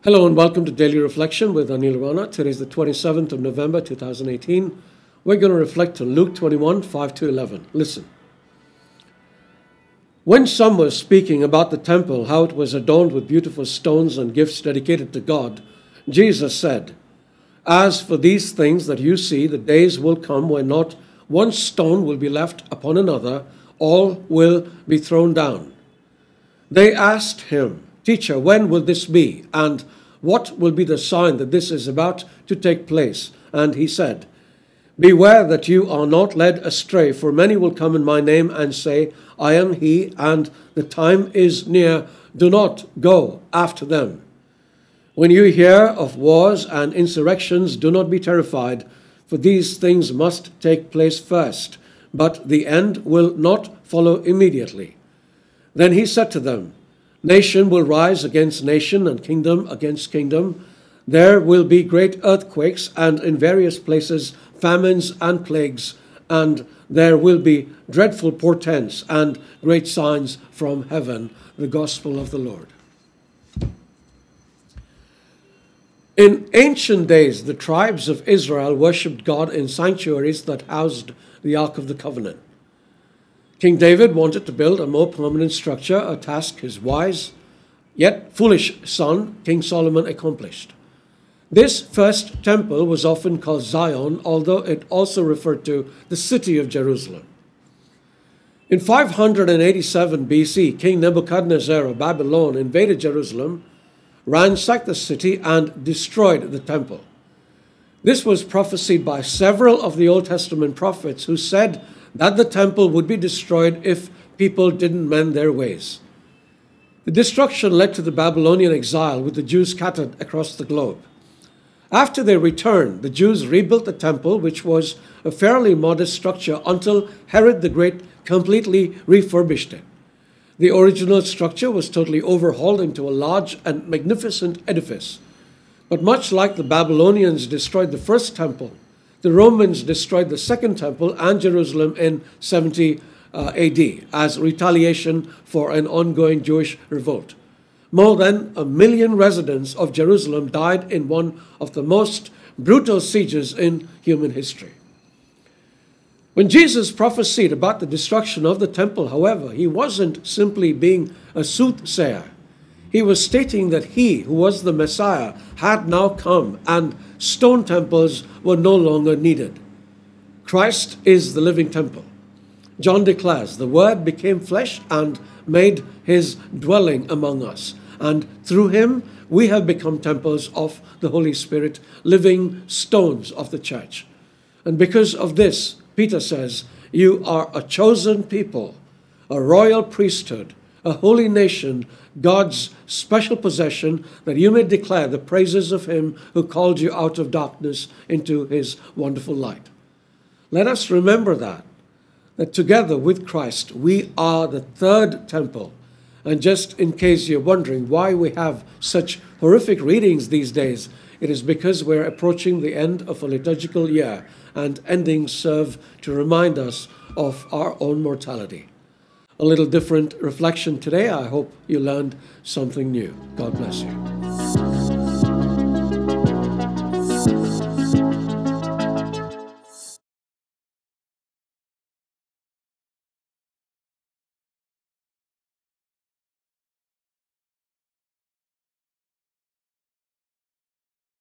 Hello and welcome to Daily Reflection with Aneel Aranha. Today is the 27th of November 2018. We're going to reflect on Luke 21, 5 to 11. Listen. When some were speaking about the temple, how it was adorned with beautiful stones and gifts dedicated to God, Jesus said, "As for these things that you see, the days will come when not one stone will be left upon another, all will be thrown down." They asked him, "Teacher, when will this be? And what will be the sign that this is about to take place?" And he said, "Beware that you are not led astray, for many will come in my name and say, 'I am he,' and the time is near. Do not go after them. When you hear of wars and insurrections, do not be terrified, for these things must take place first, but the end will not follow immediately." Then he said to them, "Nation will rise against nation and kingdom against kingdom. There will be great earthquakes and in various places famines and plagues, and there will be dreadful portents and great signs from heaven." The gospel of the Lord. In ancient days, the tribes of Israel worshipped God in sanctuaries that housed the Ark of the Covenant. King David wanted to build a more permanent structure, a task his wise yet foolish son, King Solomon, accomplished. This first temple was often called Zion, although it also referred to the city of Jerusalem. In 587 BC, King Nebuchadnezzar of Babylon invaded Jerusalem, ransacked the city, and destroyed the temple. This was prophesied by several of the Old Testament prophets who said that the temple would be destroyed if people didn't mend their ways. The destruction led to the Babylonian exile, with the Jews scattered across the globe. After they returned, the Jews rebuilt the temple, which was a fairly modest structure, until Herod the Great completely refurbished it. The original structure was totally overhauled into a large and magnificent edifice. But much like the Babylonians destroyed the first temple, the Romans destroyed the second temple and Jerusalem in 70 AD as retaliation for an ongoing Jewish revolt. More than 1 million residents of Jerusalem died in one of the most brutal sieges in human history. When Jesus prophesied about the destruction of the temple, however, he wasn't simply being a soothsayer. He was stating that he, who was the Messiah, had now come, and stone temples were no longer needed. Christ is the living temple. John declares, "The Word became flesh and made his dwelling among us. And through him we have become temples of the Holy Spirit, living stones of the church." And because of this, Peter says, "You are a chosen people, a royal priesthood, a holy nation, God's special possession, that you may declare the praises of him who called you out of darkness into his wonderful light." Let us remember that together with Christ, we are the third temple. And just in case you're wondering why we have such horrific readings these days, it is because we're approaching the end of a liturgical year, and endings serve to remind us of our own mortality. A little different reflection today. I hope you learned something new. God bless you.